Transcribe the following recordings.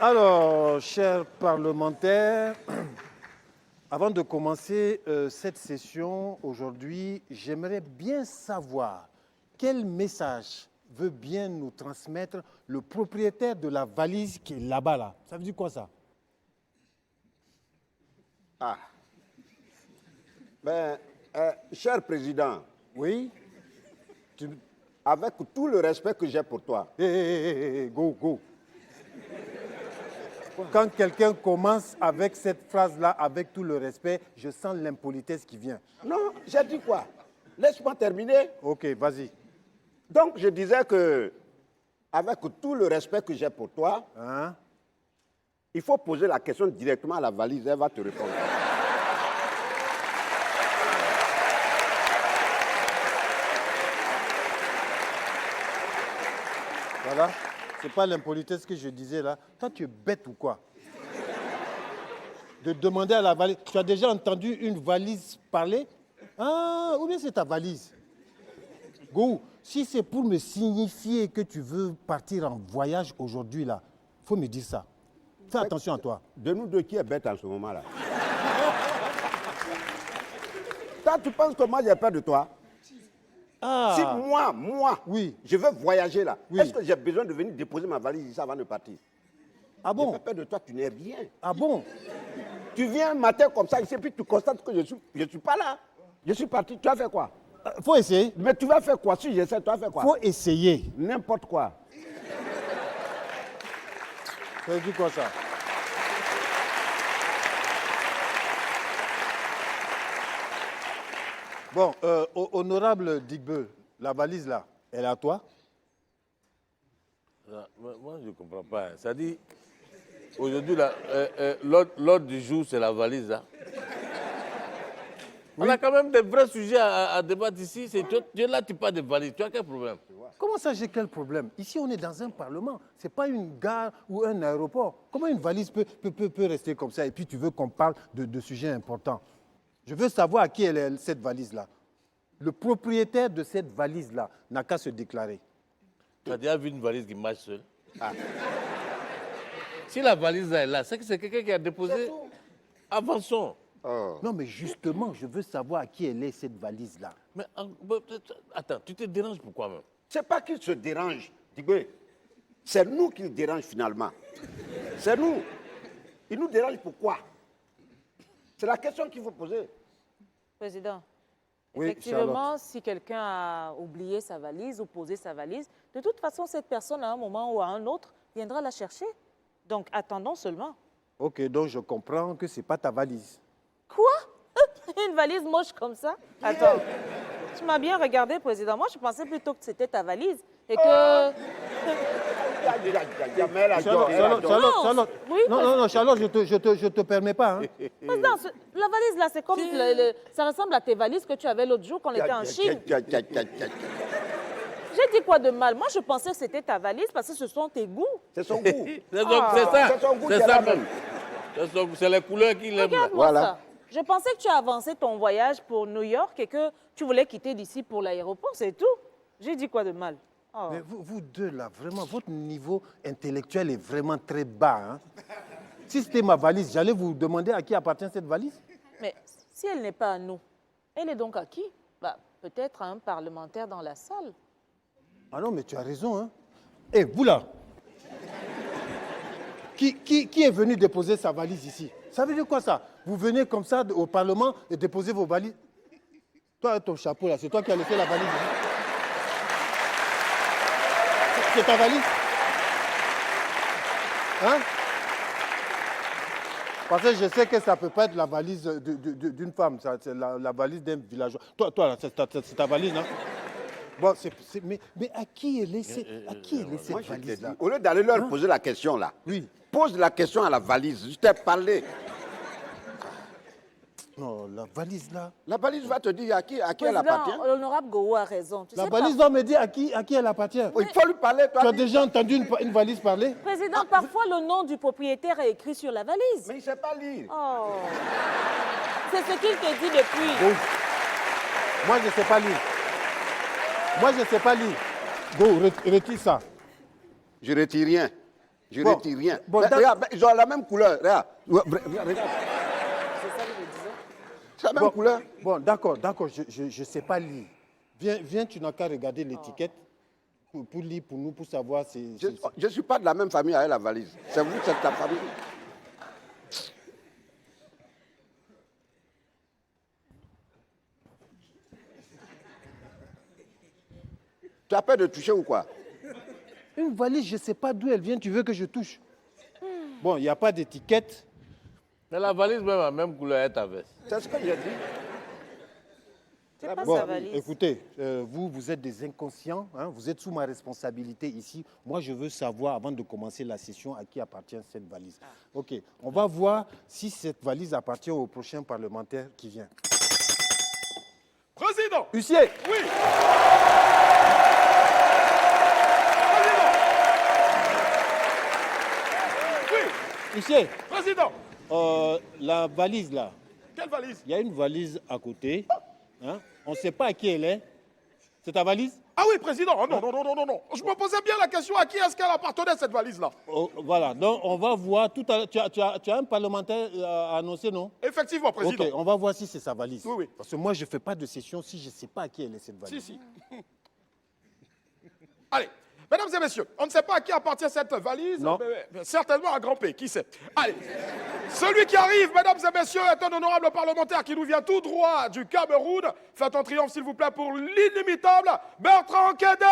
Alors, chers parlementaires, avant de commencer cette session aujourd'hui, j'aimerais bien savoir quel message veut bien nous transmettre le propriétaire de la valise qui est là-bas. Là. Ça veut dire quoi ça? Ah. Ben, cher président, Oui? avec tout le respect que j'ai pour toi, Go. Quand quelqu'un commence avec cette phrase-là, avec tout le respect, je sens l'impolitesse qui vient. non, j'ai dit quoi? Laisse-moi terminer. Ok, vas-y. Donc, je disais que, avec tout le respect que j'ai pour toi, Hein? il faut poser la question directement à la valise, elle va te répondre. Voilà. C'est pas l'impolitesse que je disais là. Toi, tu es bête ou quoi? De demander à la valise. Tu as déjà entendu une valise parler? Ah, ou bien c'est ta valise? Go, si c'est pour me signifier que tu veux partir en voyage aujourd'hui là, faut me dire ça. Fais attention à toi. De nous deux, qui est bête en ce moment-là? Toi, tu penses que moi, j'ai peur de toi? Ah, Si moi, Oui. je veux voyager là, Oui. est-ce que j'ai besoin de venir déposer ma valise ici avant de partir? ah J'ai bon? pas peur de toi, tu n'es rien. Ah bon? Tu viens un matin comme ça ici, puis tu constates que je suis pas là. Je suis parti, tu as fait quoi? Faut essayer. Mais tu vas faire quoi? Si j'essaie, tu vas faire quoi? Faut essayer. N'importe quoi. Ça veut dire quoi ça? Bon, honorable Digbe, la valise là, elle est à toi? Moi, je ne comprends pas. Ça dit, aujourd'hui, l'ordre du jour, c'est la valise. Là. On a quand même des vrais sujets à débattre ici. Là, tu parles de valise. Tu as quel problème? Comment ça, j'ai quel problème? Ici, on est dans un parlement. Ce n'est pas une gare ou un aéroport. Comment une valise peut rester comme ça et puis tu veux qu'on parle de sujets importants? Je veux savoir à qui elle est cette valise-là. Le propriétaire de cette valise-là n'a qu'à se déclarer. Tu as déjà vu une valise qui marche seule? Si la valise là est là, c'est que c'est quelqu'un qui a déposé. Avançons. Non, mais justement, je veux savoir à qui elle est cette valise-là. Mais attends, tu te déranges pourquoi même? C'est pas qu'il se dérange, Digwe. C'est nous qui le dérange finalement. C'est nous. Il nous dérange pourquoi? C'est la question qu'il faut poser. Président, Oui, effectivement, si quelqu'un a oublié sa valise ou posé sa valise, de toute façon, cette personne, à un moment ou à un autre, viendra la chercher. Donc, attendons seulement. Ok, donc je comprends que ce n'est pas ta valise. Quoi? Une valise moche comme ça? Attends, tu m'as bien regardé, Président. Moi, je pensais plutôt que c'était ta valise et que... Charlotte. Oui, Non, Charlotte, je te permets pas. Hein. Président, la valise, là, c'est comme... ça ressemble à tes valises que tu avais l'autre jour quand on était en Chine. J'ai dit quoi de mal? Moi, je pensais que c'était ta valise parce que ce sont tes goûts. C'est son goût. C'est ça. C'est son goût C'est qui est ça là même. C'est les couleurs qu'il aime. Regarde-moi Voilà. ça. Je pensais que tu as avancé ton voyage pour New York et que tu voulais quitter d'ici pour l'aéroport, c'est tout. J'ai dit quoi de mal? Oh. Mais vous deux, là, vraiment, votre niveau intellectuel est vraiment très bas. Hein. Si c'était ma valise, j'allais vous demander à qui appartient cette valise. Mais si elle n'est pas à nous, elle est donc à qui? Bah, peut-être à un parlementaire dans la salle. Ah non, mais tu as raison. Hein. Eh, vous là, qui est venu déposer sa valise ici? Ça veut dire quoi ça? Vous venez comme ça au Parlement et déposez vos valises. Toi, ton chapeau là, c'est toi qui as laissé la valise ici. C'est ta valise? Hein? Parce que je sais que ça ne peut pas être la valise d'une femme, c'est la valise d'un villageois. Toi là, c'est ta valise, non? Bon, mais à qui est laissée Moi, cette je t'ai dit, valise-là? au lieu d'aller leur poser la question là, Oui. pose la question à la valise. Je t'ai parlé. Non, la valise là. La valise va te dire à qui elle appartient. Président, l'honorable Goro a raison. Tu La sais valise pas- va me dire à qui elle appartient. Il faut lui parler, toi. Tu as déjà entendu une valise parler? Président, parfois le nom du propriétaire est écrit sur la valise. Mais il ne sait pas lire. Oh. C'est ce qu'il te dit depuis. Go. Moi, je ne sais pas lire. Moi, je ne sais pas lire. Go, retire ça. Je retire rien. Je ne Bon. retire rien. Bon, Mais regarde, ils ont la même couleur. Regarde. Regarde. C'est ça que je disais. C'est la même couleur. Bon, d'accord, je ne sais pas lire. Viens, tu n'as qu'à regarder l'étiquette pour lire pour nous, pour savoir si... Je ne suis pas de la même famille avec la valise. C'est vous, c'est ta famille. Tu as peur de toucher ou quoi? Une valise, je ne sais pas d'où elle vient, tu veux que je touche? Bon, il n'y a pas d'étiquette. Mais la valise même a la même couleur est ta veste. C'est ce que j'ai dit. C'est pas Bon, sa valise. écoutez, vous êtes des inconscients, hein, vous êtes sous ma responsabilité ici. Moi, je veux savoir, avant de commencer la session, à qui appartient cette valise. OK, on va voir si cette valise appartient au prochain parlementaire qui vient. Président! Huissier, Oui! huissier, Président! la valise là, Quelle valise? il y a une valise à côté. Hein, on ne sait pas à qui elle est. C'est ta valise? Ah oui, président! Oh, non, non, non, non, non, non. Je me posais bien la question à qui est-ce qu'elle appartenait cette valise-là? Oh, voilà, donc on va voir tout à l'heure. Tu as un parlementaire à annoncer, non? Effectivement, président. Ok, on va voir si c'est sa valise. Oui, oui. Parce que moi, je ne fais pas de session si je ne sais pas à qui elle est cette valise. Si, si. Allez, mesdames et messieurs, on ne sait pas à qui appartient cette valise. Non. Mais certainement à Grand P, qui sait. Allez, celui qui arrive, mesdames et messieurs, est un honorable parlementaire qui nous vient tout droit du Cameroun. Faites un triomphe, s'il vous plaît, pour l'inimitable Bertrand Kédé!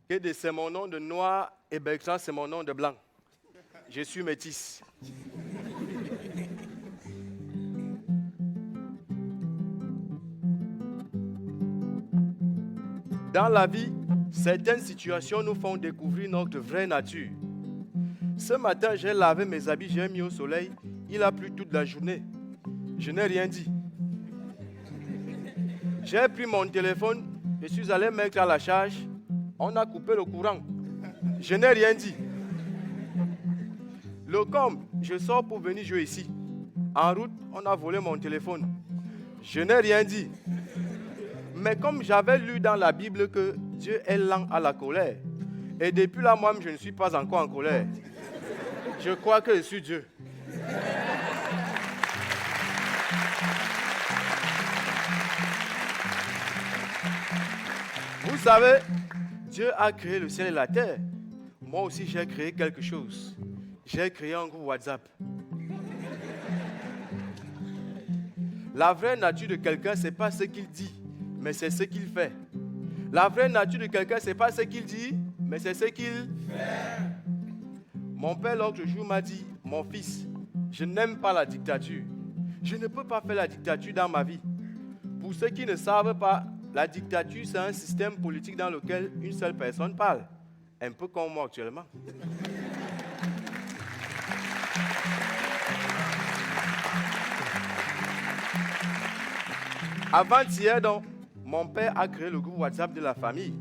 Kédé, c'est mon nom de noir et Bertrand, c'est mon nom de blanc. Je suis métisse. Dans la vie, certaines situations nous font découvrir notre vraie nature. Ce matin, j'ai lavé mes habits, j'ai mis au soleil. Il a plu toute la journée. Je n'ai rien dit. J'ai pris mon téléphone, je suis allé mettre à la charge. On a coupé le courant. Je n'ai rien dit. Le com, je sors pour venir jouer ici. En route, on a volé mon téléphone. Je n'ai rien dit. Mais comme j'avais lu dans la Bible que Dieu est lent à la colère, et depuis là, moi-même, je ne suis pas encore en colère. Je crois que je suis Dieu. Vous savez, Dieu a créé le ciel et la terre. Moi aussi, j'ai créé quelque chose. J'ai créé un groupe WhatsApp. La vraie nature de quelqu'un, ce n'est pas ce qu'il dit, mais c'est ce qu'il fait. La vraie nature de quelqu'un, ce n'est pas ce qu'il dit, mais c'est ce qu'il fait. Mon père, l'autre jour, m'a dit, mon fils, je n'aime pas la dictature. Je ne peux pas faire la dictature dans ma vie. Pour ceux qui ne savent pas, la dictature, c'est un système politique dans lequel une seule personne parle. Un peu comme moi actuellement. Avant-hier, donc, mon père a créé le groupe WhatsApp de la famille.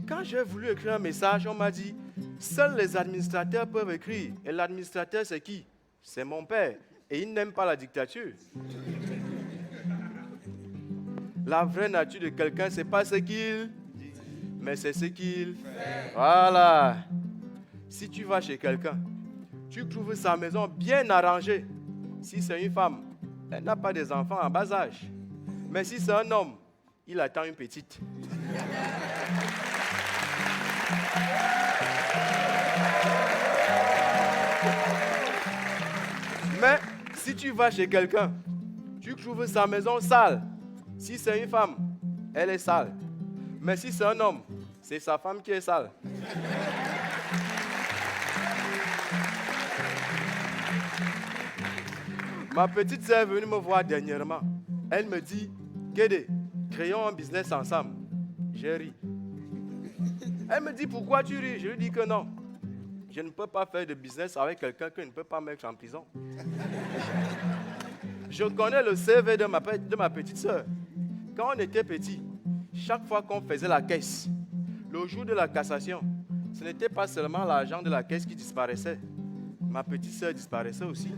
Quand j'ai voulu écrire un message, on m'a dit, seuls les administrateurs peuvent écrire. Et l'administrateur, c'est qui? C'est mon père. Et il n'aime pas la dictature. La vraie nature de quelqu'un, ce n'est pas ce qu'il dit, mais c'est ce qu'il fait. Voilà. Si tu vas chez quelqu'un, tu trouves sa maison bien arrangée. Si c'est une femme, elle n'a pas des enfants en bas âge. Mais si c'est un homme, il attend une petite. Mais si tu vas chez quelqu'un, tu trouves sa maison sale. Si c'est une femme, elle est sale. Mais si c'est un homme, c'est sa femme qui est sale. Ma petite sœur est venue me voir dernièrement. Elle me dit, Kédé, créons un business ensemble. J'ai ri. Elle me dit, pourquoi tu ris? Je lui dis que non. Je ne peux pas faire de business avec quelqu'un que je ne peux pas mettre en prison. Je connais le CV de ma petite sœur. Quand on était petit, chaque fois qu'on faisait la caisse, le jour de la cassation, ce n'était pas seulement l'argent de la caisse qui disparaissait. Ma petite sœur disparaissait aussi.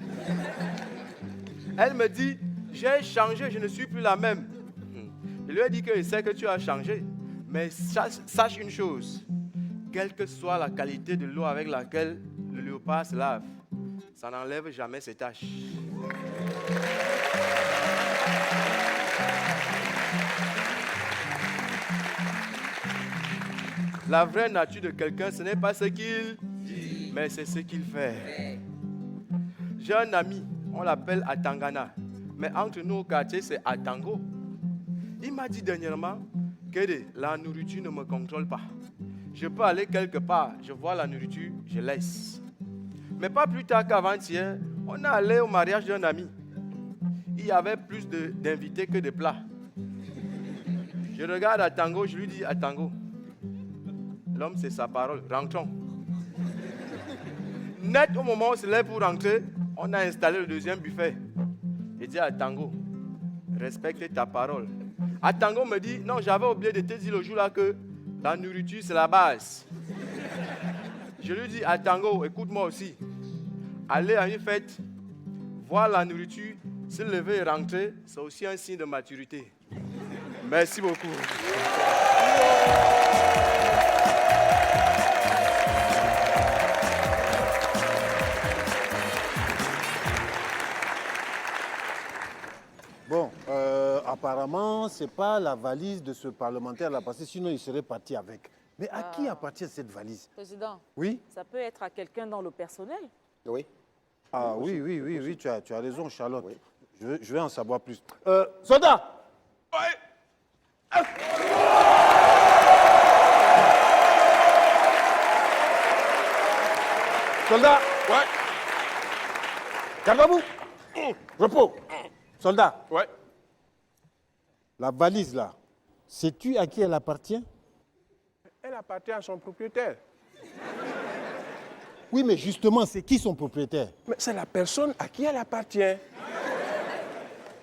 Elle me dit, j'ai changé, je ne suis plus la même. Je lui ai dit que je sais que tu as changé, mais sache une chose, quelle que soit la qualité de l'eau avec laquelle le léopard se lave, ça n'enlève jamais ses taches. La vraie nature de quelqu'un, ce n'est pas ce qu'il dit, mais c'est ce qu'il fait. J'ai un ami, on l'appelle Atangana, mais entre nous au quartier, c'est Atango. Il m'a dit dernièrement que la nourriture ne me contrôle pas. Je peux aller quelque part, je vois la nourriture, je laisse. Mais pas plus tard qu'avant-hier, on est allé au mariage d'un ami. Il y avait plus d'invités que de plats. Je regarde Atango, je lui dis Atango, l'homme c'est sa parole, rentrons. Net au moment où on se lève pour rentrer, on a installé le deuxième buffet. Je dis à Tango, respecte ta parole. À Tango me dit, non, j'avais oublié de te dire le jour-là que la nourriture, c'est la base. Je lui dis à Tango, écoute-moi aussi. Aller à une fête, voir la nourriture, se lever et rentrer, c'est aussi un signe de maturité. Merci beaucoup. Bon, apparemment, ce n'est pas la valise de ce parlementaire-là, parce que sinon, il serait parti avec. Mais à qui appartient cette valise? Président, Oui? ça peut être à quelqu'un dans le personnel. Oui. Ah oui, tu as raison, Charlotte. Oui. Je vais en savoir plus. Soldat! Soldat! Ouais, Calmez-vous! Repos! Soldat! ouais. La valise là, sais-tu à qui elle appartient? Elle appartient à son propriétaire. Oui, mais justement, c'est qui son propriétaire? Mais c'est la personne à qui elle appartient.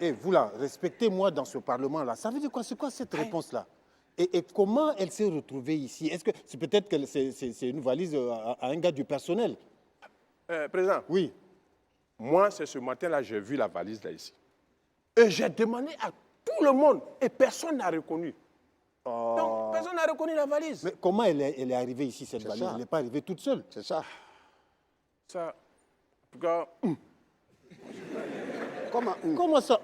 Et vous là, respectez-moi dans ce Parlement-là. Ça veut dire quoi? C'est quoi cette réponse-là? Et comment elle s'est retrouvée ici? Est-ce que c'est peut-être que c'est une valise à un gars du personnel? Président, Oui. moi, c'est ce matin-là, j'ai vu la valise là ici. Et j'ai demandé à tout le monde et personne n'a reconnu. Donc, personne n'a reconnu la valise. Mais comment elle est arrivée ici, cette valise? ça. Elle n'est pas arrivée toute seule. C'est ça. Ça, en tout cas, Comment Comment ça?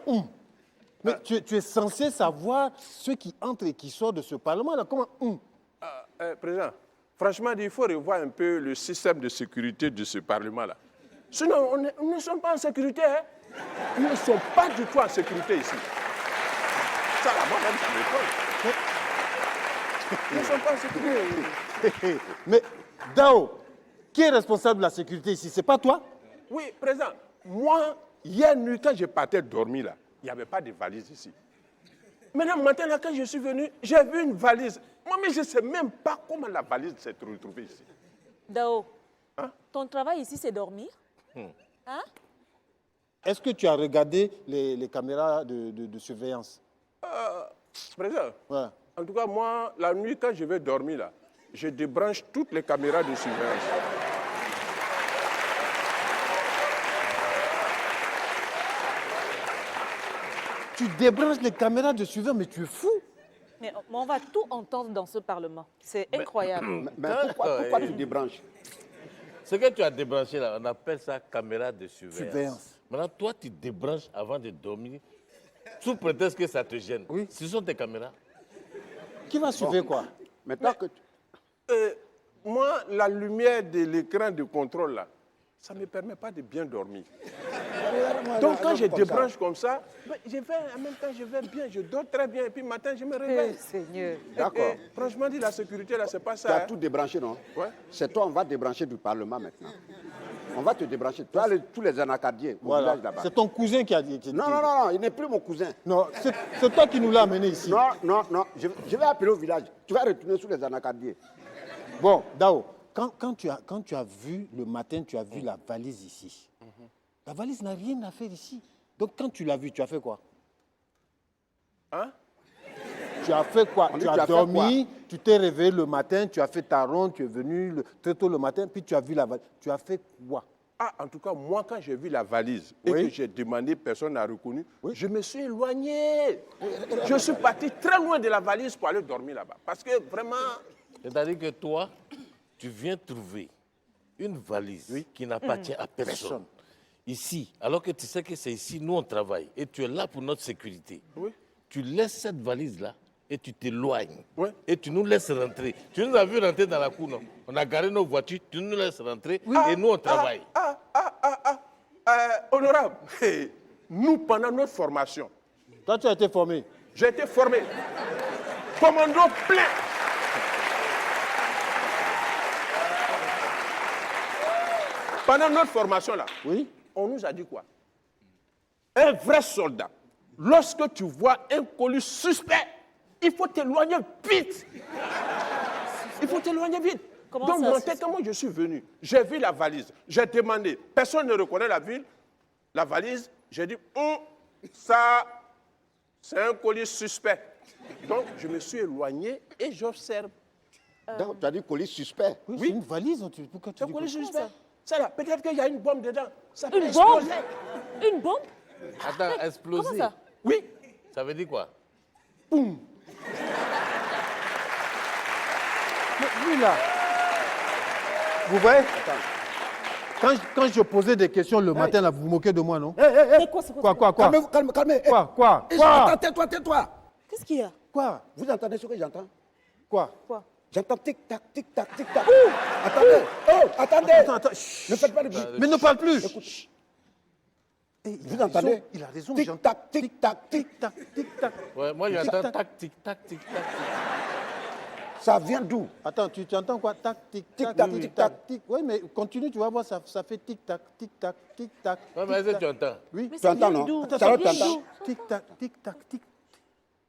Mais tu es censé savoir ceux qui entrent et qui sortent de ce Parlement-là. Comment? Président, franchement, il faut revoir un peu le système de sécurité de ce Parlement-là. Sinon, nous ne sommes pas en sécurité. Hein? Nous ne sommes pas du tout en sécurité ici. Ça, là, moi-même, ça m'étonne. Nous ne sommes pas en sécurité. Mais Dao, qui est responsable de la sécurité ici? C'est pas toi? Oui, président, moi, hier nuit, quand je partais dormir là, il n'y avait pas de valise ici. Maintenant, matin, là, quand je suis venu, j'ai vu une valise. Moi, mais je ne sais même pas comment la valise s'est retrouvée ici. Dao, Hein? ton travail ici, c'est dormir. Hein? Est-ce que tu as regardé les caméras de surveillance? Président, Ouais. en tout cas, moi, la nuit, quand je vais dormir là, je débranche toutes les caméras de surveillance. Tu débranches les caméras de surveillance, mais tu es fou. Mais on va tout entendre dans ce Parlement. C'est incroyable. Mais pourquoi tu débranches? Ce que tu as débranché là, on appelle ça caméra de surveillance. Surveillance. Maintenant, toi, tu débranches avant de dormir, sous prétexte que ça te gêne. Oui. Ce sont tes caméras. Qui va surveiller quoi? Maintenant que Moi, la lumière de l'écran de contrôle là, ça ne me permet pas de bien dormir. Donc quand je débranche comme ça, ben, je vais, en même temps, je vais bien, je dors très bien, et puis le matin, je me réveille. Seigneur. D'accord. Franchement dit, la sécurité là, c'est pas tu as ça. Hein. tout débranché, non? Ouais. C'est toi, on va débrancher du Parlement maintenant. On va te débrancher. Tu as tous les anacardiers au Voilà. village là-bas. C'est ton cousin qui a dit. Non, il n'est plus mon cousin. Non, c'est toi qui nous l'as amené ici. Non. Je vais appeler au village. Tu vas retourner sous les anacardiers. Bon, Dao, quand tu as vu le matin, tu as vu la valise ici. La valise n'a rien à faire ici. Donc quand tu l'as vu, tu as fait quoi? Hein? Tu as fait quoi? On dit, Tu tu as as fait dormi, tu t'es réveillé le matin, tu as fait ta ronde, tu es venu très tôt le matin, puis tu as vu la valise. Tu as fait quoi? Ah, en tout cas, moi, quand j'ai vu la valise et Oui. que j'ai demandé, personne n'a reconnu, Oui. je me suis éloigné. Je suis parti très loin de la valise pour aller dormir là-bas. Parce que vraiment, C'est-à-dire que toi, tu viens trouver une valise qui n'appartient à personne. Ici, alors que tu sais que c'est ici, nous on travaille, et tu es là pour notre sécurité. Oui. Tu laisses cette valise-là et tu t'éloignes. Oui. Et tu nous laisses rentrer. Tu nous as vu rentrer dans la cour, non? On a garé nos voitures, tu nous laisses rentrer et nous on travaille. Honorable, nous, pendant notre formation, Toi, tu as été formé. j'ai été formé commando plein. Pendant notre formation là, Oui. on nous a dit quoi? Un vrai soldat, lorsque tu vois un colis suspect, il faut t'éloigner vite. Il faut t'éloigner vite. Comment Donc, ça, mon suspect? tête, comment je suis venu? J'ai vu la valise, j'ai demandé, personne ne reconnaît la valise, j'ai dit, ça, c'est un colis suspect. Donc, je me suis éloigné et j'observe. Donc, tu as dit colis suspect. Oui, c'est une valise. Pourquoi tu C'est un dis colis quoi? suspect. Ça là, peut-être qu'il y a une bombe dedans. Ça peut Une bombe? exploser. Une bombe? Attends, exploser. Comment ça? Oui. Ça veut dire quoi? Mais lui, là, vous voyez, quand je posais des questions le matin, là, vous vous moquez de moi, non? C'est quoi, c'est quoi? Quoi? Calmez-vous, calmez. Quoi? Attends, tais-toi. Qu'est-ce qu'il y a? Quoi? Vous entendez ce que j'entends? Quoi? Quoi? J'entends tic-tac, tic-tac, tic-tac. Attendez, attendez. Attends, Ne faites pas de bruit. mais ne parle plus. Écoute. Eh, Vous entendez? Il a raison, Tic-tac, tic-tac, tic-tac, tic-tac. Ouais, moi j'entends tac, tic, tac, tic, tac. Ça vient d'où? Attends, tu entends quoi? Tac, tic, tac, Tic-tac, tic, tic-tac. tac, tic. Oui, mais continue, tu vas voir, ça fait tic-tac, tic-tac, tic-tac. Ouais, mais est-ce que tu entends? Oui. Mais Tu ça entends, vient non? d'où? Attends, Ça ça vient t'entends. d'où? Tic-tac, tic-tac, tic.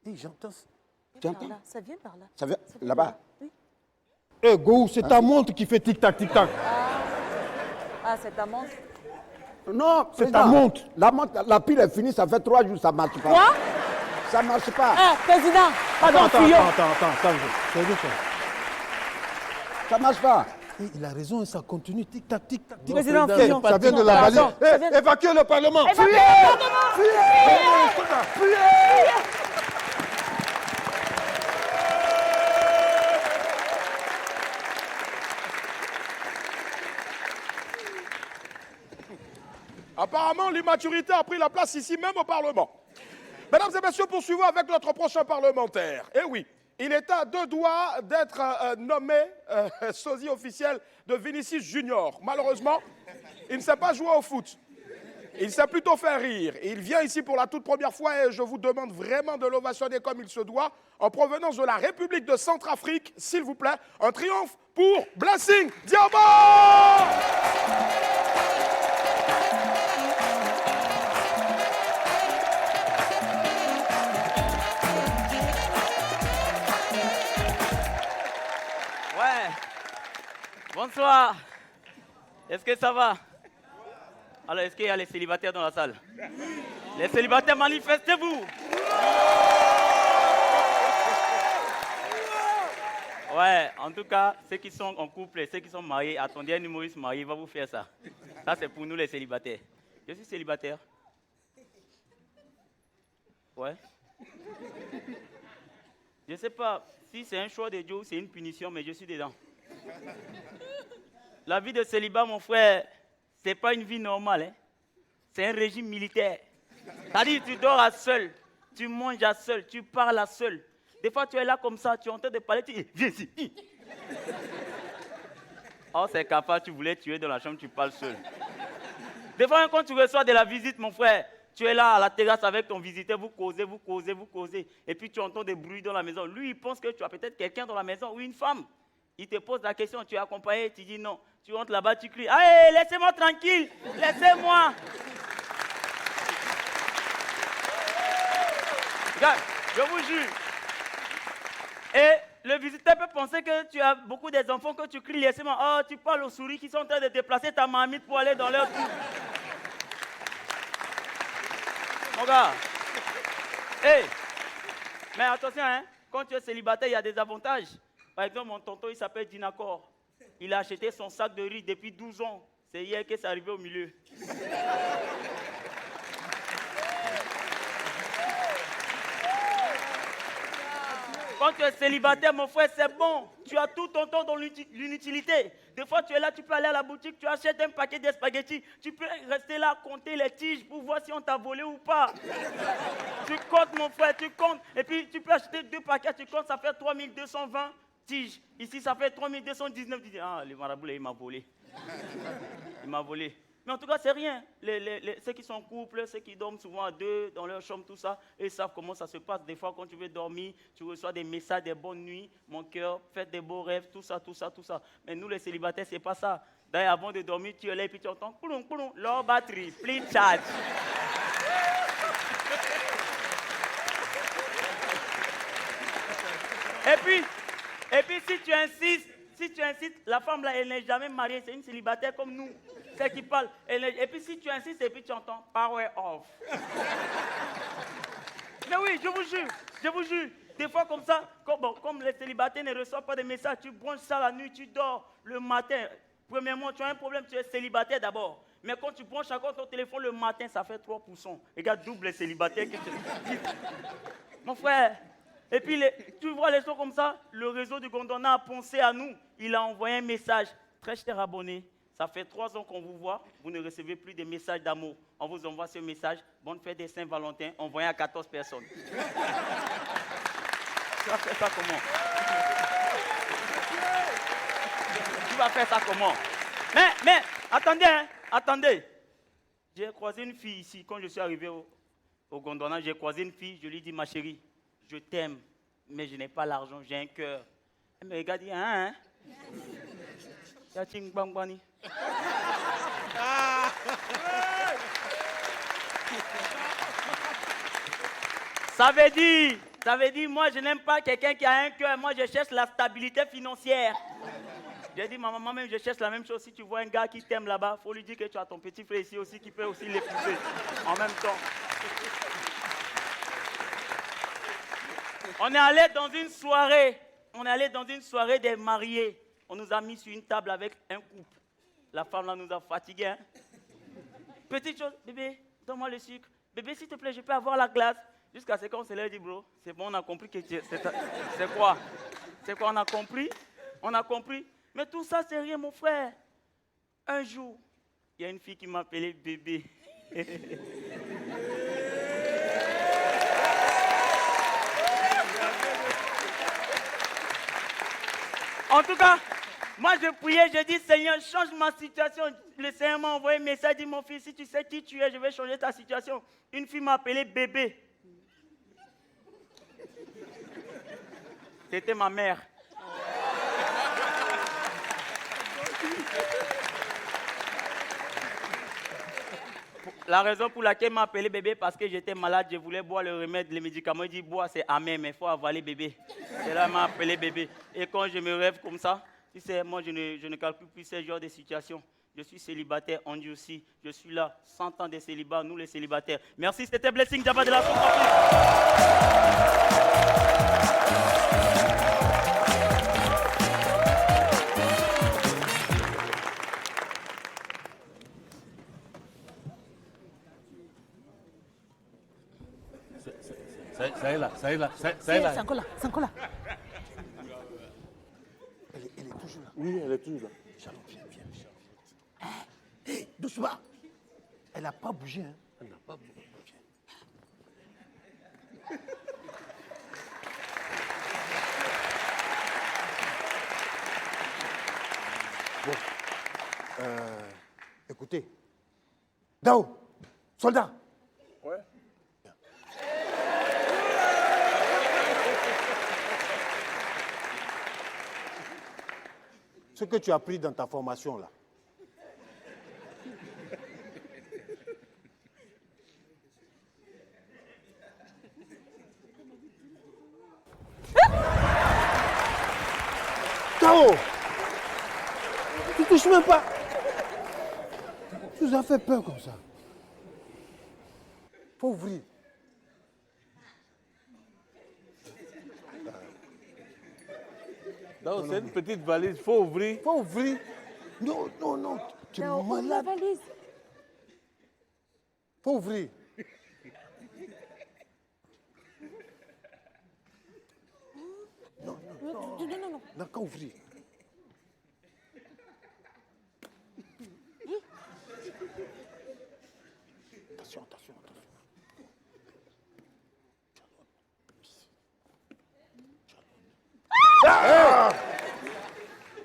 Eh, j'entends. Tu entends? Par là, ça vient par là. Ça vient Ça vient là-bas. Oui. Eh, Go, c'est ta montre qui fait tic-tac, tic-tac. Ah, c'est ta montre. Non, C'est ta montre. La montre, la pile est finie, ça fait 3 jours, ça ne marche pas. Quoi? Ça ne marche pas. Ah, président! Attends, fuyons. C'est bien ça. Ça ne marche pas. Eh, il a raison, ça continue, tic-tac, tic-tac, tic-tac. Président, Eh, fuyons. ça vient de la valise. Attends, ça vient- Eh, évacuez le Parlement. Évacuez le Parlement. Apparemment, l'immaturité a pris la place ici même au Parlement. Mesdames et messieurs, poursuivons avec notre prochain parlementaire. Eh oui, il est à 2 doigts d'être nommé sosie officiel de Vinicius Junior. Malheureusement, il ne sait pas jouer au foot. Il sait plutôt faire rire. Il vient ici pour la toute première fois et je vous demande vraiment de l'ovationner comme il se doit. En provenance de la République de Centrafrique, s'il vous plaît, un triomphe pour Blessing Diaba! Ouais. Bonsoir. Est-ce que ça va? Alors, est-ce qu'il y a les célibataires dans la salle? Les célibataires, manifestez-vous. Ouais, en tout cas, ceux qui sont en couple et ceux qui sont mariés, attendez, un humoriste marié va vous faire ça. Ça, c'est pour nous les célibataires. Je suis célibataire. Ouais. Je ne sais pas si c'est un choix de Dieu ou c'est une punition, mais je suis dedans. La vie de célibat, mon frère, c'est pas une vie normale. Hein? C'est un régime militaire. C'est-à-dire, tu dors à seul, tu manges à seul, tu parles à seul. Des fois, tu es là comme ça, tu es en train de parler, tu dis, viens ici. Oh, c'est capable, tu voulais tuer dans la chambre, tu parles seul. Des fois, quand tu reçois de la visite, mon frère, tu es là à la terrasse avec ton visiteur, vous causez. Et puis, tu entends des bruits dans la maison. Lui, il pense que tu as peut-être quelqu'un dans la maison ou une femme. Il te pose la question, tu es accompagné, tu dis non. Tu rentres là-bas, tu cries, allez, laissez-moi tranquille, laissez-moi. Regarde, je vous jure. Et le visiteur peut penser que tu as beaucoup des enfants, que tu cries, laissez-moi. Oh, tu parles aux souris qui sont en train de déplacer ta marmite pour aller dans leur trou. Mon gars. Hey. Mais attention, hein, quand tu es célibataire, il y a des avantages. Par exemple, mon tonton, il s'appelle Dinakor. Il a acheté son sac de riz depuis 12 ans. C'est hier que c'est arrivé au milieu. Quand tu es célibataire, mon frère, c'est bon. Tu as tout ton temps dans l'inutilité. Des fois, tu es là, tu peux aller à la boutique, tu achètes un paquet de spaghettis. Tu peux rester là, compter les tiges pour voir si on t'a volé ou pas. Tu comptes, mon frère, tu comptes. Et puis, tu peux acheter 2 paquets, tu comptes, ça fait 3220 tiges. Ici, ça fait 3219. Tu dis, ah, le marabout, là, il m'a volé. Il m'a volé. Mais en tout cas, c'est rien. Ceux qui sont en couple, ceux qui dorment souvent à 2 dans leur chambre, tout ça, ils savent comment ça se passe. Des fois, quand tu veux dormir, tu reçois des messages, des bonnes nuits, mon cœur, faites des beaux rêves, tout ça, tout ça, tout ça. Mais nous, les célibataires, c'est pas ça. D'ailleurs, avant de dormir, tu es là et puis tu entends, poulon, poulon, low battery, please charge. Et puis, si tu insistes, la femme là, elle n'est jamais mariée, c'est une célibataire comme nous. C'est qui parle. Et puis si tu insistes, et puis tu entends power off. Mais oui, je vous jure. Des fois comme ça, comme les célibataires ne reçoivent pas de messages, tu branches ça la nuit, tu dors le matin. Premièrement, tu as un problème, tu es célibataire d'abord. Mais quand tu branches encore ton téléphone le matin, ça fait 3%. Regarde, double les célibataires. Mon frère. Et puis, tu vois les choses comme ça, le réseau de Gondwana a pensé à nous. Il a envoyé un message. Très cher abonné, ça fait 3 ans qu'on vous voit, vous ne recevez plus de messages d'amour. On vous envoie ce message. Bonne fête des Saint-Valentin, envoyé à 14 personnes. Tu vas faire ça comment? Tu vas faire ça comment? Mais, attendez, hein, attendez. J'ai croisé une fille ici, quand je suis arrivé au Gondwana, j'ai croisé une fille, je lui dis, ma chérie, je t'aime, mais je n'ai pas l'argent, j'ai un cœur. Elle me regarde et dit, hein? Yaching Bangbani. Ça veut dire, moi je n'aime pas quelqu'un qui a un cœur, moi je cherche la stabilité financière. J'ai dit, ma maman, même je cherche la même chose. Si tu vois un gars qui t'aime là-bas, il faut lui dire que tu as ton petit frère ici aussi qui peut aussi l'épouser en même temps. On est allé dans une soirée des mariés. On nous a mis sur une table avec un couple. La femme là nous a fatigués. Hein? Petite chose, bébé, donne-moi le sucre. Bébé, s'il te plaît, je peux avoir la glace. Jusqu'à ce qu'on se lève, dit, bro, c'est bon, on a compris que c'est quoi? C'est quoi, on a compris? On a compris. Mais tout ça, c'est rien, mon frère. Un jour, il y a une fille qui m'a appelé bébé. En tout cas, moi je priais, je dis, Seigneur, change ma situation. Le Seigneur m'a envoyé un message, dit, mon fils, si tu sais qui tu es, je vais changer ta situation. Une fille m'a appelé bébé. C'était ma mère. La raison pour laquelle elle m'a appelé bébé, parce que j'étais malade, je voulais boire le remède, les médicaments. Il dit, bois, c'est amer, mais il faut avaler bébé. C'est là qu'elle m'a appelé bébé. Et quand je me rêve comme ça, tu sais, moi je ne calcule plus ce genre de situation. Je suis célibataire, on dit aussi, je suis là, 100 ans de célibat, nous les célibataires. Merci, c'était Blessing Jabba de la Ça est là. C'est encore là. Elle est toujours là. Oui, elle est toujours là. Shalom, viens. Hé, doucement. Elle n'a pas bougé, hein. Elle n'a pas bougé. Bon. Écoutez. Dao, soldat. Ouais. Ce que tu as appris dans ta formation là. Tao! Tu touches même pas. Tu nous as fait peur comme ça. Faut ouvrir. Donc, c'est une petite valise, il faut ouvrir. Faut ouvrir. Non, non, non. Tu es Dao, ouvre la malade. valise. Faut ouvrir. Non, non, non. N'a qu'à ouvrir. Attention, attention, attention.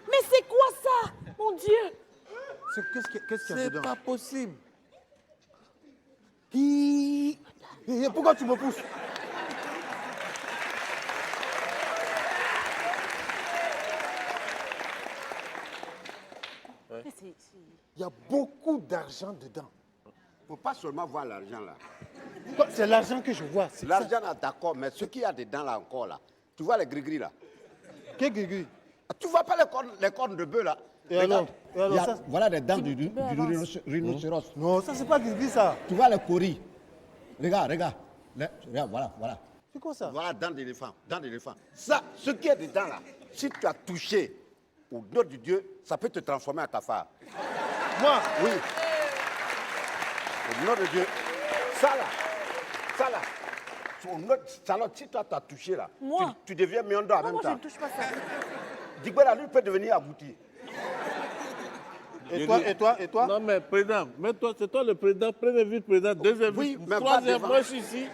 Mais c'est quoi ça? Mon Dieu! Qu'est-ce qu'il y a C'est dedans? pas possible. Pourquoi tu me pousses? Mais Il y a beaucoup d'argent dedans. Il ne faut pas seulement voir l'argent là. C'est l'argent que je vois. C'est ça. L'argent là, d'accord, mais ce qu'il y a dedans là encore là. Tu vois les gris-gris là? Quel gris-gris? Tu vois pas les cornes de bœuf là? Et Regarde. alors Il y a- ça- Voilà les dents du avance. rhinocéros. Non, ça c'est pas gris-gris ça. Tu vois les coris? Regarde, regarde. Regarde, voilà, voilà. C'est quoi ça? Voilà, dents d'éléphant, dents d'éléphant. Ça, ce qui est dedans là, si tu as touché au nom de Dieu, ça peut te transformer en cafard. Moi? Oui. Au nom de Dieu. Ça là. Au nom, ça là, si toi t'as touché là, Moi? tu deviens miondo en non, même moi, je temps. ne touche pas ça. Digbe là, lui peut devenir abouti. Et toi? Non, mais président, c'est toi le président, premier vice-président, deuxième Oui, vice, mais pas troisième, devant. moi je suis ici.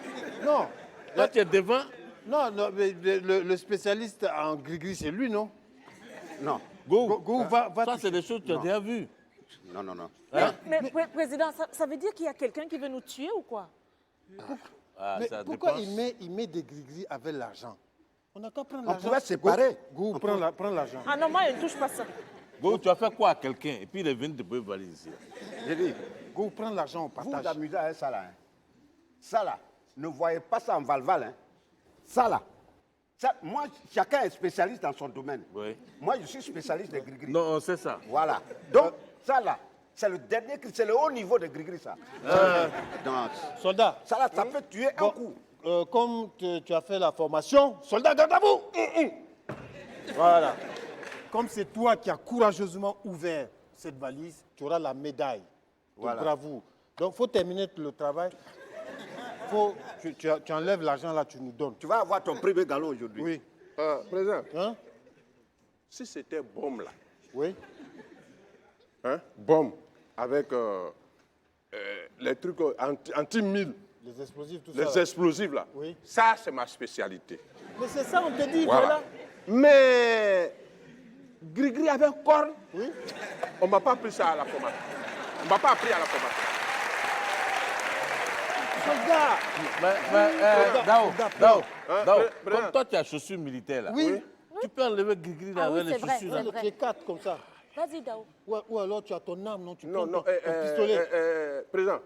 Non. Toi, tu es devant. Non, non, mais le spécialiste en gris-gris, c'est lui, non? Non, Go, va Ça, toucher. c'est des choses que tu as déjà vues. non, non, non. Mais, Président, ça veut dire qu'il y a quelqu'un qui veut nous tuer ou quoi? Ah, Mais ça pourquoi dépend. il met des gris-gris avec l'argent? On n'a qu'à prendre On l'argent. pouvait séparer. Go, prends l'argent. Ah non, moi, je ne touche pas ça. Bon, tu as fait quoi à quelqu'un et puis il est venu te poser valise ici. J'ai dit, Go, prends l'argent, on vous partage. vous amusez avec ça là. Hein. Ça là, ne voyez pas ça en valval. Hein. Ça là. Ça, moi, chacun est spécialiste dans son domaine. Oui. Moi, je suis spécialiste des gris-gris. Non, c'est ça. Voilà. Donc, ça là, c'est le dernier cri, c'est le haut niveau de gris-gris, ça. Non, Soldat, ça là, ça peut tuer un coup. comme tu as fait la formation, soldat, garde à vous. Voilà. Comme c'est toi qui as courageusement ouvert cette valise, tu auras la médaille de Voilà. bravoure. Donc, il faut terminer le travail. Tu enlèves l'argent là, tu nous donnes. Tu vas avoir ton premier galon aujourd'hui. Oui. Président, Hein? si c'était bombe là, Oui. hein, bombe, avec les trucs anti-mille, Les explosifs, tout les ça. explosifs là, Oui. ça c'est ma spécialité. Mais c'est ça, on te dit, Voilà. voilà. Mais gris-gris avec corne, Oui. on ne m'a pas appris ça à la formation. On ne m'a pas appris à la formation. Soldat. Dao, Hein, président. comme toi tu as chaussures militaires là, Oui. tu peux enlever Gris-Gris là Ah oui, avec les c'est vrai, chaussures c'est là. vrai. Tu es quatre comme ça. Vas-y, Dao. Ou alors tu as ton arme, non? Tu Non, prends non, ton pistolet. président.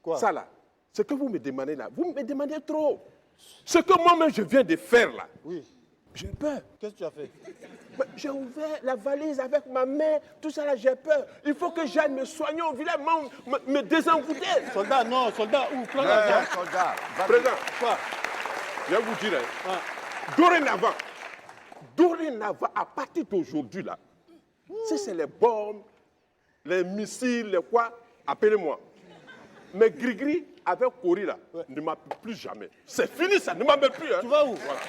Quoi? Ça là, ce que vous me demandez là, vous me demandez trop. Ce que moi-même je viens de faire là, Oui. j'ai peur. Qu'est-ce que tu as fait? Mais j'ai ouvert la valise avec ma main, tout ça là, j'ai peur. Il faut que j'aille me soigner au village, me désengoutter. Soldat, non, soldat, où? Prends Ouais, l'argent. soldat, vas-y. Président, Quoi? je vais vous dire, hein, Ah. dorénavant, à partir d'aujourd'hui là, si c'est les bombes, les missiles, les quoi, appelez-moi. Mais Gris-Gris avec Kori là, ne m'appelle plus jamais. C'est fini ça, ne m'appelle plus. Hein. Tu vas où? Voilà.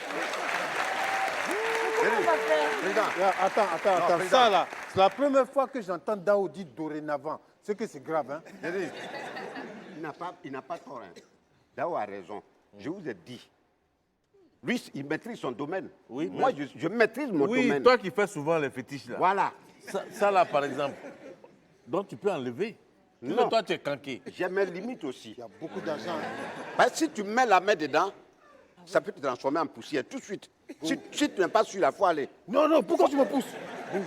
Comment on va faire? Président, Attends. président. Ça là, c'est la première fois que j'entends Dao dire dorénavant. C'est que c'est grave, hein? j'ai dit, il n'a pas tort. Hein. Dao a raison. Je vous ai dit. Lui, il maîtrise son domaine. Oui, Moi, je maîtrise mon Oui, domaine. toi qui fais souvent les fétiches là. Voilà. Ça là par exemple. Donc tu peux enlever. Non. Toi tu es canqué. J'ai mes limites aussi. Il y a beaucoup d'argent. Hein? Parce que si tu mets la main dedans, ça peut te transformer en poussière tout de suite. Si tu n'es pas sur la foi, aller. Non, pourquoi tu me pousses? Bon,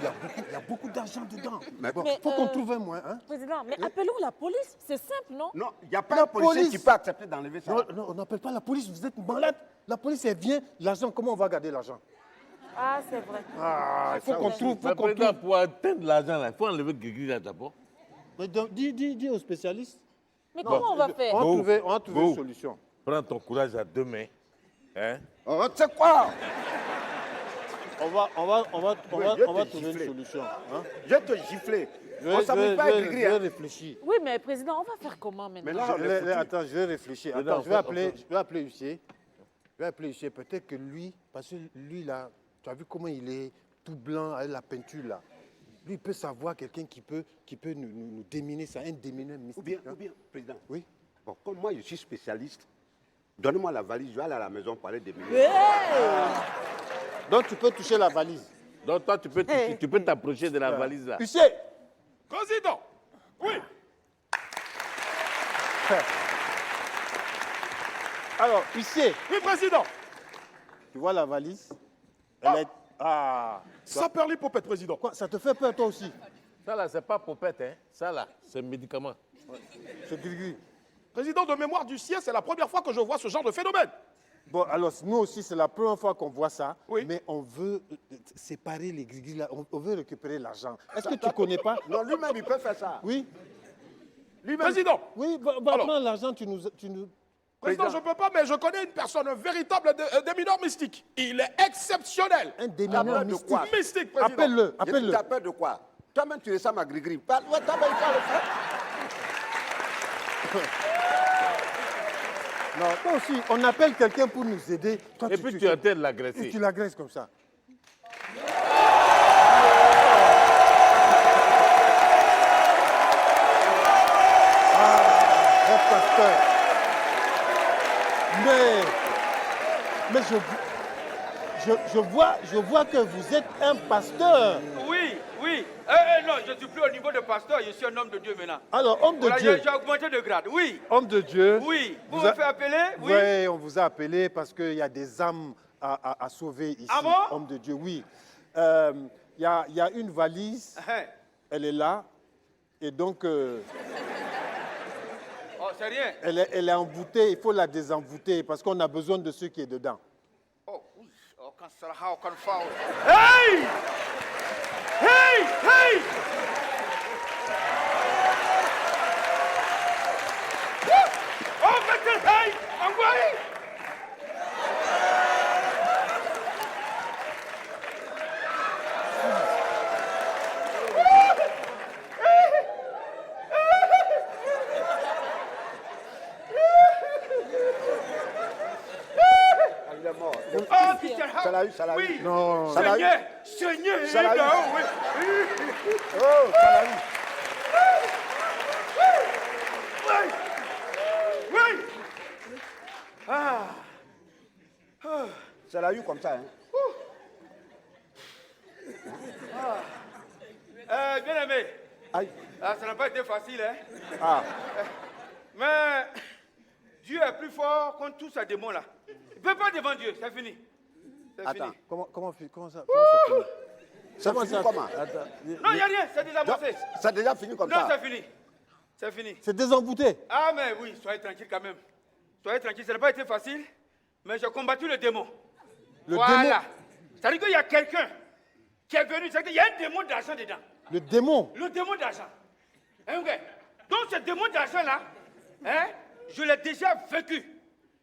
il y a beaucoup d'argent dedans. Mais Bon, Mais, faut qu'on trouve un moyen, hein? Président, mais appelons la police. C'est simple, non? Non, il n'y a pas La un policier police. qui peut accepter d'enlever ça. Non, on n'appelle pas la police, vous êtes malade. La police, elle vient, l'argent, comment on va garder l'argent? Ah, c'est vrai. Ah, il faut qu'on trouve, Mais président, pour atteindre l'argent là, il faut enlever Gris-Gris là d'abord. Mais donc, dis aux spécialistes. Mais comment on va faire? On va trouver Go. une solution. Prends ton courage à deux mains. Hein? Oh, tu sais quoi? on va trouver une gifler. solution. Hein. Je vais te gifler. Je On vais- s'amuse pas à je Grigri. vais hein. réfléchir. Oui, mais président, on va faire comment maintenant? Mais là, on est foutu. Attends, je vais réfléchir. Président, Attends, on je vais fait- appeler Huissier. Je vais appeler Huissier. Peut-être que lui, parce que lui, là, tu as vu comment il est tout blanc avec la peinture, là. Lui, il peut savoir quelqu'un qui peut nous déminer ça, un démineur mystique. hein. Ou bien, président. Oui. Bon, comme moi, je suis spécialiste, donnez-moi la valise, je vais aller à la maison parler des millions. Donc, tu peux toucher la valise. Donc toi, tu peux t'approcher de la valise là. Huissier! Président, oui. Alors, Huissier, Oui, président. tu vois la valise? Elle est... Ah! Ça perd l'hypopète, président. Quoi, ça te fait peur, toi aussi? Ça là, c'est pas popette, hein. Ça là, c'est un médicament. C'est gris. Président de mémoire du ciel, c'est la première fois que je vois ce genre de phénomène. Bon, alors, nous aussi, c'est la première fois qu'on voit ça, Oui. mais on veut séparer les gris là, on veut récupérer l'argent. Est-ce que tu ne connais pas? Non, lui-même, il peut faire ça. Oui, Président, oui, va Alors. prendre l'argent, tu nous... président, je ne peux pas, mais je connais une personne, un véritable démineur mystique. Il est exceptionnel. Un démineur peur de mystique. quoi? Mystique, président. Appelle-le, Je dis, appelle-le. t'as peur de quoi? Toi-même, tu ressembles à Grigri. Parle, ouais, toi-même, il faut le faire. Non, toi aussi, on appelle quelqu'un pour nous aider. Toi, Et puis tu es en train de l'agresser. tu l'agresses comme ça. Ah, un pasteur. Mais je vois que vous êtes un pasteur. Oui, oui. Non, je ne suis plus au niveau de pasteur, je suis un homme de Dieu maintenant. Alors, homme de Voilà, Dieu. j'ai augmenté de grade, oui. Homme de Dieu. Oui. Vous Vous me a- faites appeler? Oui. Oui, on vous a appelé parce qu'il y a des âmes à sauver ici. Ah bon? Homme de Dieu, oui. Il y a une valise, Hein. elle est là. Et donc, Oh, c'est rien. elle est emboutée, il faut la désemboûter parce qu'on a besoin de ce qui est dedans. Oh, oui. Oh, quand ça how can fall. Hey! Hey! Hey! Woo! Oh, maintenant, hey! Envoyez! Ah, il est mort. Oh, Peter Howe. Ça l'a eu, ça l'a eu. Oui. Non, ça l'a eu. Seigneur, Ça l'a eu. là, oui. Oh, ça l'a eu. Oui. Ça l'a eu comme ça. Hein. Bien aimé, Aïe. ça n'a pas été facile, hein. Ah, Mais Dieu est plus fort contre tous ces démons-là. Il ne peut pas devant Dieu, c'est fini. C'est attends. fini. comment ça finit? Ça Comment finit ça- comment? Attends, Non, il n'y a rien, c'est déjà Donc, amorcé. ça a déjà fini comme Non, ça. c'est fini. C'est fini. C'est désembouté. Ah, mais oui, soyez tranquille quand même. Soyez tranquille, ça n'a pas été facile, mais j'ai combattu le démon. Le voilà. démon. C'est-à-dire qu'il y a quelqu'un qui est venu, c'est-à-dire qu'il y a un démon d'argent dedans. Le démon. Le démon d'argent. Hein, ok. Donc ce démon d'argent-là, hein, je l'ai déjà vaincu.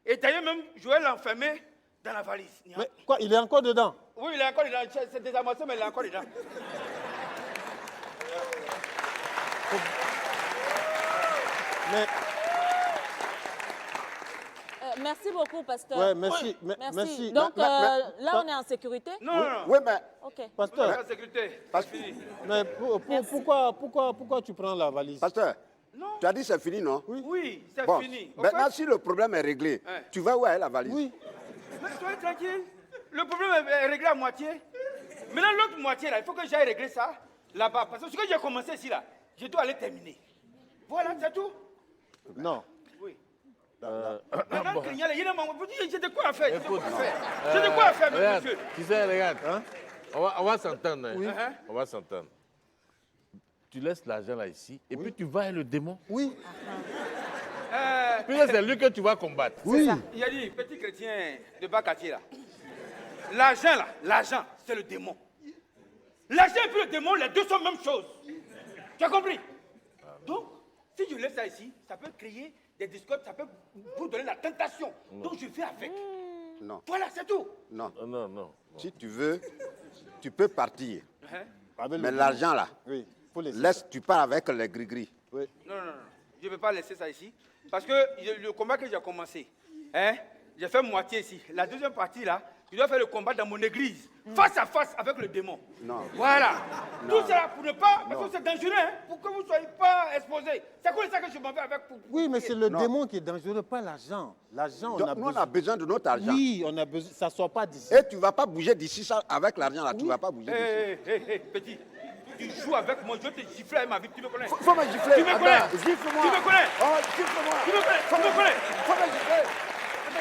Et d'ailleurs même, je vais l'enfermer dans la valise. Mais quoi, il est encore dedans? Oui, il est encore dedans. C'est désamorcé, mais il est encore dedans. Mais, Merci beaucoup, pasteur. ouais, merci. Oui, Merci. Donc, Mais- là, on est en sécurité? Non, non, non. Oui, mais OK. Vous êtes Pasteur, en sécurité. Parce- C'est fini. mais pourquoi tu prends la valise? pasteur, Non. tu as dit c'est fini, non? Oui, c'est Bon, fini. Au maintenant, fait, si le problème est réglé, Hein. tu vas où est la valise? Oui. mais soyez tranquille. Le problème est réglé à moitié. Maintenant, l'autre moitié, là, il faut que j'aille régler ça là-bas. Parce que ce que j'ai commencé ici, là, je dois aller terminer. Voilà, c'est tout. Non. Oui. bon. Maintenant, le client, là, il est maman. Vous dites, j'ai de quoi faire. J'ai de quoi Écoute, faire. J'ai de quoi faire, Regarde, monsieur. tu sais, regarde, on va s'entendre. hein. Oui. On va s'entendre. Tu laisses l'argent là ici, et puis tu vas avec le démon. Oui. Puis là, c'est lui que tu vas combattre. Oui. Il a dit, petit chrétien de bas quartier, là. L'argent, là, l'argent, c'est le démon. L'argent et puis le démon, les deux sont la même chose. Tu as compris? Donc, si je laisse ça ici, ça peut créer des discordes, ça peut vous donner la tentation. Donc, je fais avec. Non, Voilà, c'est tout. non. Non, non. Si tu veux, tu peux partir. Avec Mais le- l'argent là, Oui, faut laisser laisse, ça. tu pars avec les gris-gris. Oui. Non, non, non. Je ne vais pas laisser ça ici. Parce que le combat que j'ai commencé, j'ai fait moitié ici. La deuxième partie là, je dois faire le combat dans mon église, face à face avec le démon. Non. Voilà. Non. Tout ça pour ne pas, parce que c'est dangereux, hein, pour que vous ne soyez pas exposés. C'est quoi ça que je m'en vais avec pour Oui, mais c'est le Non. démon qui est dangereux, pas l'argent. L'argent, on Donc, a nous, on besoin. a besoin de notre argent. Oui, on a besoin. Ça ne sort pas d'ici. Et tu ne vas pas bouger d'ici ça, avec l'argent là, tu ne vas pas bouger d'ici. Hé, petit, tu joues avec moi, je te gifler avec ma vie, tu me connais. Faut me gifler. Tu me Attends, connais. Gifle-moi. Tu me connais. Oh, gifle-moi. Tu me connais. Tu me connais. Faut me gifler.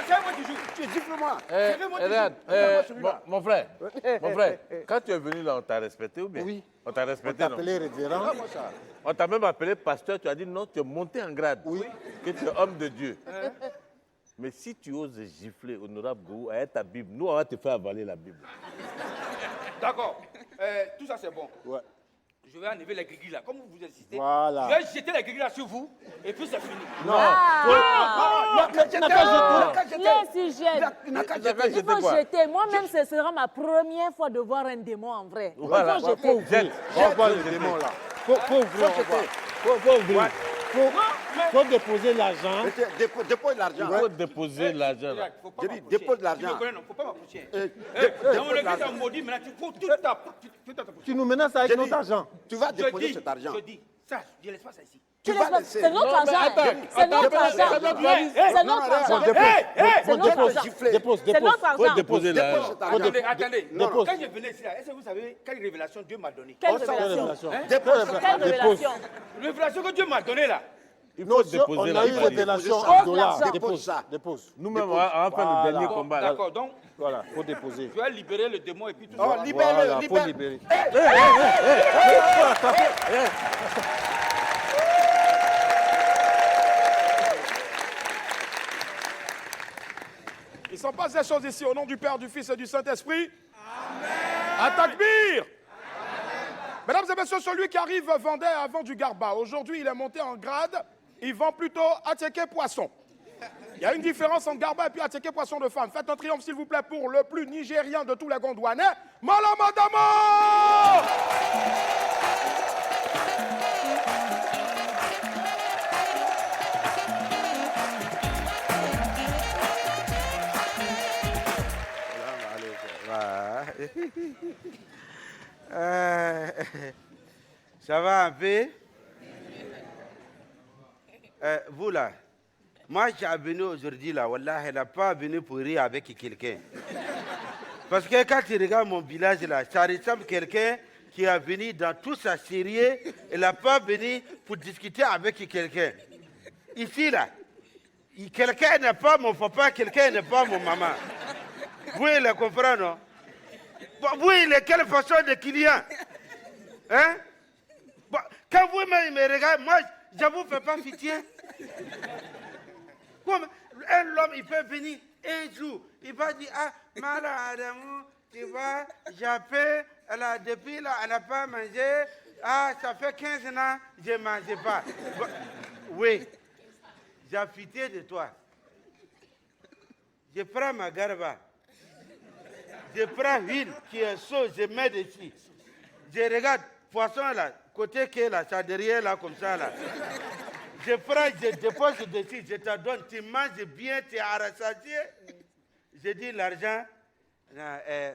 C'est à moi qui joue. Tu gifles-moi. Regarde, mon frère, quand tu es venu là, on t'a respecté ou bien? Oui. On t'a On respecté, t'a non? appelé révérend. On t'a même appelé pasteur, tu as dit non, tu es monté en grade. Oui. Que tu es homme de Dieu. Mais si tu oses gifler, honorable Gou, avec ta Bible, nous, on va te faire avaler la Bible. D'accord. Tout ça, c'est bon. Ouais. Je vais enlever les gris là. Comme vous insistez, Voilà. je vais jeter les gris là sur vous, et puis c'est fini. Non. Ah, Tu n'as qu'à jeter. laisse-y jette. Il n'a qu'à Il n'a jeter. qu'à Il jeter faut quoi? jeter. Moi-même, ce sera ma première fois de voir un démon en vrai. Voilà. Il faut jeter. Jette. On va voir le démon là. Faut ouvrir, on va voir. Faut ouvrir. Faut déposer l'argent. Dépose l'argent. Il faut déposer l'argent là. Faut pas Je dis, m'approcher. dépose Tu l'argent. me connais, non? Faut pas m'approcher. Dépose Dans mon église, l'argent. on maudit, maintenant tu fous tout ta... Tu nous menaces avec J'ai notre dit, argent. tu vas déposer Je cet argent. dis, ça, je laisse pas ça ici. Tu Tu vas laisses pas- laisser. C'est notre Non, mais argent. attends, C'est notre attends, argent. attends, C'est non, notre regarde, argent. Dépose, C'est notre dépose, argent. dépose, C'est dépose. notre Faut argent. déposer Dépose l'argent. cet argent. Attendez. Non, non. Quand je venais ici, là, est-ce que vous savez quelle révélation Dieu m'a donnée? Quelle On sent la révélation. Révélation. Dépose cet Quelle argent. révélation. Révélation que Dieu m'a donnée là. Il Non, faut si déposer on a eu l'argent. révélation Dépose en ça. dollars. Dépose Dépose ça. Dépose. Nous-mêmes, on va faire Voilà. le dernier Bon, combat. là. d'accord, donc Voilà, faut déposer. je vais libérer le démon et puis tout Oh, ça. libère-le, Voilà, faut libère. libérer. Il s'en passe des choses ici au nom du Père, du Fils et du Saint-Esprit. Amen. Takbir. Mesdames et messieurs, celui qui arrive vendait avant du garba. Aujourd'hui, il est monté en grade. Il vend plutôt attiéké poisson. Il y a une différence entre garba et puis attiéké poisson de femme. Faites un triomphe, s'il vous plaît, pour le plus nigérien de tous les Gondouanais, Malamadamo. Ça va un peu? Vous là, moi j'ai venu aujourd'hui là, Wallah, elle n'a pas venu pour rire avec quelqu'un. Parce que quand tu regardes mon village là, ça ressemble à quelqu'un qui est venu dans tout sa sérieux, elle n'a pas venu pour discuter avec quelqu'un. Ici là, quelqu'un n'est pas mon papa, quelqu'un n'est pas mon maman. Vous le comprenez, non? Vous, il est quelle façon de client? Hein? Bon, quand vous me regardez, moi, je ne vous fais pas pitié. Comme un homme, il peut venir un jour, il va dire, ah, malade, tu vois, j'appelle, depuis là, elle n'a pas mangé, ah, ça fait 15 ans, je ne mangeais pas. Bon, oui, j'ai pitié de toi. Je prends ma garba. Je prends l'huile qui est chaude, je mets dessus. Je regarde, poisson là, côté qui est là, ça derrière là, comme ça là. Je prends, je dépose dessus, je te donne, tu manges bien, tu es rassasié. Je dis l'argent,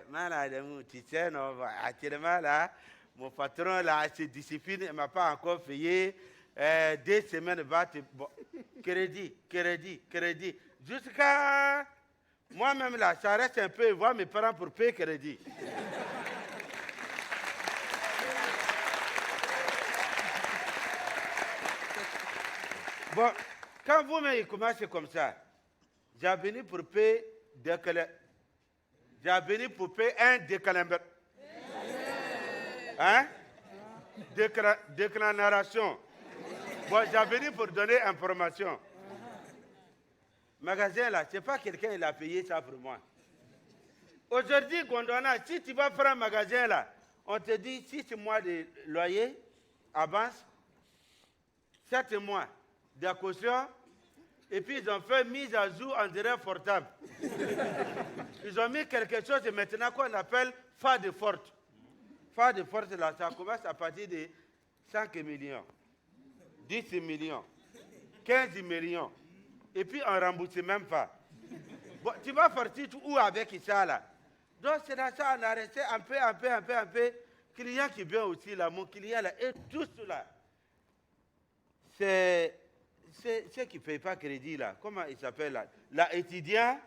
malade, tu sais, non, actuellement là, mon patron là, se discipline, il ne m'a pas encore payé. 2 semaines, bon, crédit. Jusqu'à. Moi-même, là, ça reste un peu, voir mes parents pour payer crédit. Bon, quand vous-même commencez comme ça, j'ai venu pour payer un décalembre. Hein? Déclaration. Bon, j'ai venu pour donner information. Magasin là, ce n'est pas quelqu'un qui a payé ça pour moi. Aujourd'hui, Gondwana, si tu vas prendre un magasin là, on te dit 6 mois de loyer, avance, 7 mois de caution, et puis ils ont fait mise à jour en direct portable. Ils ont mis quelque chose maintenant qu'on appelle fa de forte. Fa de forte, là, ça commence à partir de 5 millions, 10 millions, 15 millions. Et puis on ne rembourse même pas. Bon, tu vas partir où avec ça là? Donc c'est dans ça on a resté un peu. Client qui vient aussi là, mon client là, et tout cela. C'est ceux qui ne payent pas crédit là. Comment il s'appelle là? La étudiant?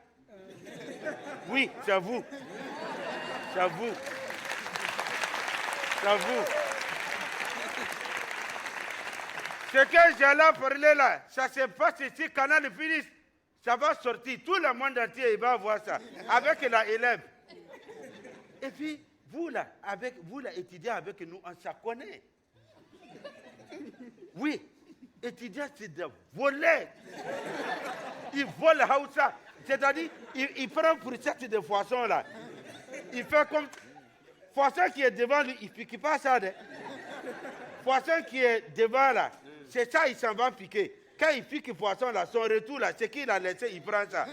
Oui, c'est vous. C'est vous. C'est vous. Ce que j'allais parler là, ça se passe ici, Canal Finis. Ça va sortir, tout le monde entier il va voir ça, avec la élève. Et puis, vous là, étudiant avec nous, on se connaît. Oui, étudiant c'est de voler. Il vole Hausa. C'est-à-dire, il prend pour cette de poisson là. Il fait comme... Poisson qui est devant lui, il ne pique pas ça. Poisson qui est devant là, c'est ça, il s'en va piquer. Quand il pique le poisson là, son retour là, c'est qu'il a laissé, il prend ça.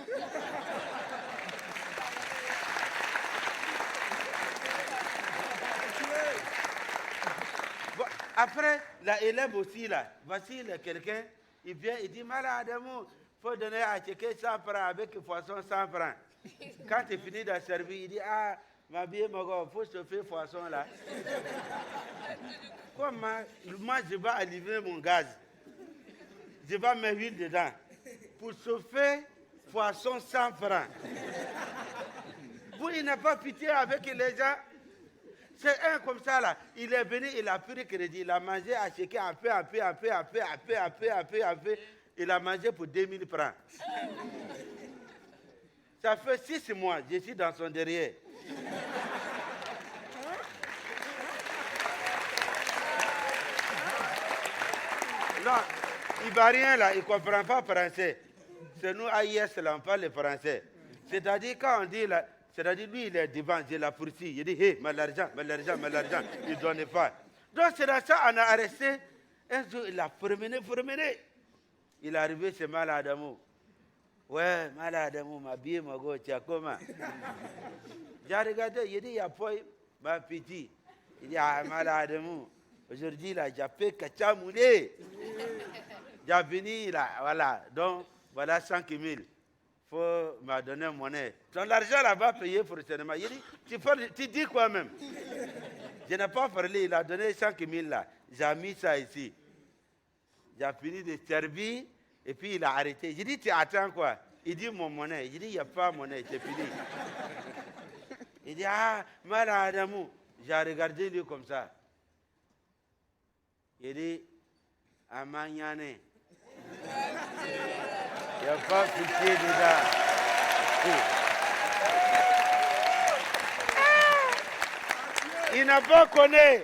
Bon, après, la élève aussi là, voici quelqu'un, il vient, il dit, malade, il faut donner à checker 100 francs avec le poisson 100 francs. Quand il finit de servir, il dit, ah, ma bien, il faut chauffer le poisson là. Comment, moi, je vais allumer mon gaz. Je vais mettre l'huile dedans. Pour chauffer, poisson 100 francs. Vous, il n'a pas pitié avec les gens. C'est un comme ça, là. Il est venu, il a pris le crédit, il a mangé, a checké un peu. Il a mangé pour 2000 francs. Ça fait 6 mois, je suis dans son derrière. Non, il va rien là, il ne comprend pas français. C'est nous, AIS, là, on parle le français. C'est-à-dire, quand on dit là, c'est-à-dire, lui, il est devant, je l'ai poursuivi. Il dit, hé, l'argent. Il ne donne pas. Donc, c'est dans ça, on a arrêté. Un jour, il a promené. Il est arrivé chez Maladamou. Ouais, Maladamou, ma bien, ma go, tu as comment? J'ai regardé, il dit, il y a pas ma petite. Il dit, ah, Maladamou. Aujourd'hui, là, j'ai fait Kachamoulé. J'ai venu, là, voilà. Donc, voilà 5 000. Il faut me donner une monnaie. Donc, l'argent, là, va payer forcément. Il dit, tu dis quoi même? Je n'ai pas parlé, il a donné 5 000, là. J'ai mis ça ici. J'ai fini de servir, et puis il a arrêté. J'ai dit, tu attends quoi? Il dit, mon monnaie. J'ai dit, il n'y a pas de monnaie, c'est fini. Il dit, ah, Maladamou. J'ai regardé lui comme ça. Il dit, à Magnane. Il n'y a pas pitié dedans. Il n'a pas connu.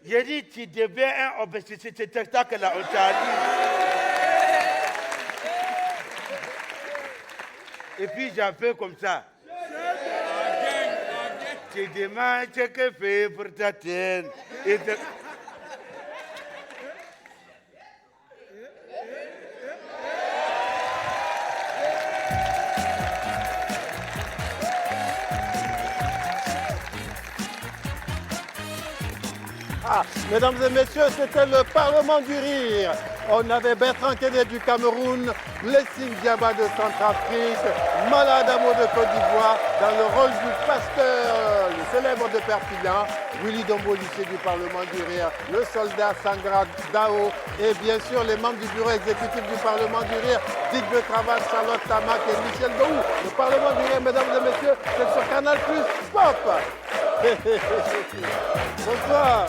J'ai dit, tu deviens un obésité spectacle là, on t'a dit. Et puis j'ai fait comme ça. Tu demandes ce que fait pour ta tête. Mesdames et messieurs, c'était le Parlement du Rire. On avait Bertrand Kédé du Cameroun, Blessing Diaba de Centrafrique, Maladamou de Côte d'Ivoire, dans le rôle du pasteur, le célèbre de Perpignan, Willy Dombo, lycée du Parlement du Rire, le soldat Sangra Dao, et bien sûr les membres du bureau exécutif du Parlement du Rire, Dick de Cravate, Charlotte Tamac et Michel Dohou. Le Parlement du Rire, mesdames et messieurs, c'est sur Canal Plus Pop. Bonsoir.